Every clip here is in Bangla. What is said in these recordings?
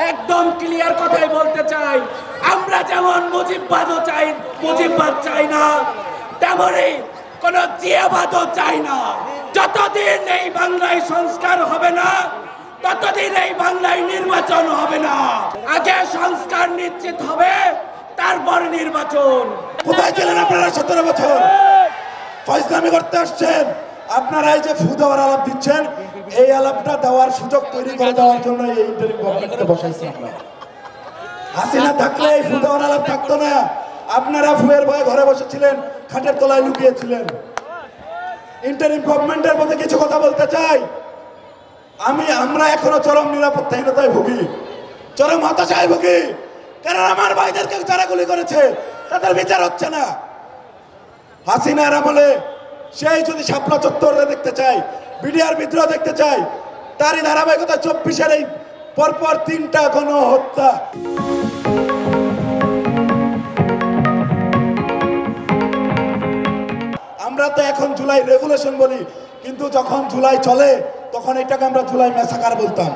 একদম ক্লিয়ার কথাই বলতে চাই, আমরা যেমন মুজিববাদও চাই, মুজিববাদ চাই না, তেমনই কোন জিয়াবাদও চাই না। যতদিন এই বাংলায় সংস্কার হবে না, ততদিন এই বাংলায় নির্বাচন হবে না। আগে সংস্কার নিশ্চিত হবে, তারপর নির্বাচন। কোথায় ছিলেন আপনারা 17 বছর? ফয়জলামি করতে আসছেন। আপনারা এই যে ফু দেওয়ার আলাপ দিচ্ছেন, এই আলাপটা দেওয়ার সুযোগ তৈরি করে দেওয়ার জন্য এই ইন্টারিম গভর্নমেন্টকে বসাইছেন আপনারা। হাসিনা থাকলে এই ফু দেওয়ার আলাপ থাকতো না। আপনারা ফুয়ের ভয়ে ঘরে বসেছিলেন, খাটের তলায় লুকিয়েছিলেন। ইন্টারিম গভর্নমেন্টের মধ্যে কিছু কথা বলতে চাই। আমরা এখনো চরম নিরাপত্তাহীনতায় ভুগি, চরম হতাশায় ভুগি। কারণ আমার ভাইদেরকে যারা গুলি করেছে তাদের বিচার হচ্ছে না। হাসিনার আমলে সেই যদি শাপলা চত্বরে দেখতে চাই, বিডিআর বিদ্রোহ দেখতে চাই, তারই ধারাবাহিকতা 24-এর এই পরপর 3টা গণহত্যা। আমরা তো এখন জুলাই রেগুলেশন বলি, কিন্তু যখন জুলাই চলে তখন এটাকে আমরা জুলাই ম্যাসাকার বলতাম।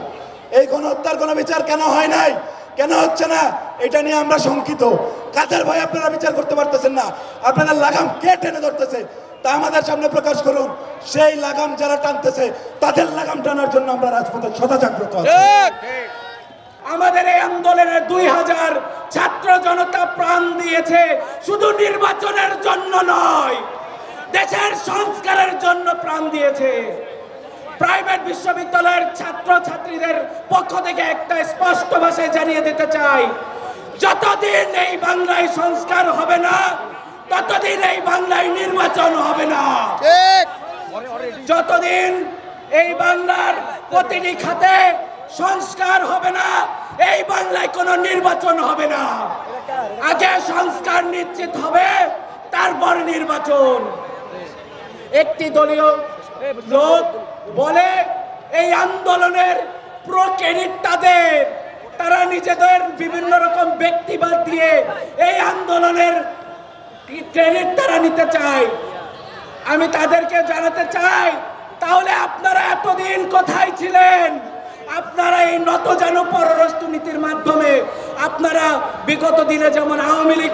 এই গণহত্যার কোনো বিচার কেন হয় নাই, কেন হচ্ছে না, এটা নিয়ে আমরা শঙ্কিত। কাদের ভয় আপনারা বিচার করতে পারতেছেন না? আপনারা লাগাম কে টেনে ধরতেছে তা আমাদের সামনে প্রকাশ করুন। সেই লাগাম যারা টানতেছে তাদের লাগাম টানার জন্য আমরা রাজপথে সদা জাগ্রত আছি। আমাদের এই আন্দোলনে 2000 ছাত্র জনতা প্রাণ দিয়েছে, শুধু নির্বাচনের জন্য নয়, দেশের সংস্কারের জন্য প্রাণ দিয়েছে। প্রাইভেট বিশ্ববিদ্যালয়ের ছাত্র ছাত্রীদের পক্ষ থেকে একটা স্পষ্ট ভাষায় জানিয়ে দিতে চাই, যতদিন এই বাংলায় সংস্কার হবে না, ততদিন এই বাংলায় নির্বাচন হবে না। যতদিন এই বাংলার প্রতিটি খাতে সংস্কার হবে না, এই বাংলায় কোনো নির্বাচন হবে না। আগে সংস্কার নিশ্চিত হবে, তারপর নির্বাচন। একটি দলীয় লোক বলে এই আন্দোলনের প্রো ক্রেডিট তাদের, তারা নিজেদের বিভিন্ন রকম ব্যক্তিবাদ দিয়ে এই আন্দোলনের ক্রেডিট তারা নিতে চায়। আমি তাদেরকে জানাতে চাই, তাহলে আপনারা এতদিন কোথায় ছিলেন? আপনারা এই নতজানু পররাষ্ট্রনীতির মাধ্যমে আপনারা বিগত দিনে যেমন আওয়ামী লীগ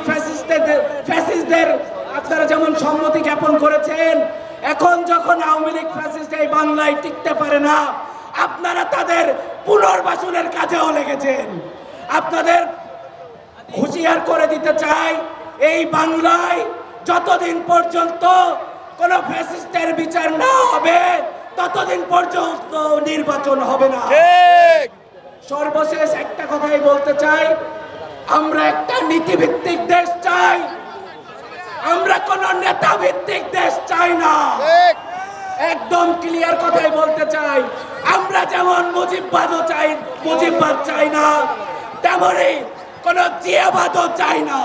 ফ্যাসিস্টদের আপনারা যেমন সম্মতি জ্ঞাপন করেছেন, এখন যখন আওয়ামী লীগ ফ্যাসিস্ট এই বাংলায় টিকতে পারে না, আপনারা তাদের পুনর্বাসনের কাজেও লেগেছেন। আপনাদের হুঁশিয়ার করে দিতে চাই, এই বাংলায় যতদিন পর্যন্ত কোন ফ্যাসিস্টের বিচার না হবে, ততদিন পর্যন্ত নির্বাচন হবে না। সর্বশেষ একটা কথাই বলতে চাই, আমরা একটা নীতিভিত্তিক দেশ চাই, আমরা কোন নেতা ভিত্তিক দেশ চাই না। একদম ক্লিয়ার কথাই বলতে চাই, আমরা যেমন মুজিববাদও চাই, মুজিববাদ চাই না, তেমনই কোন জিয়াবাদও চাই না।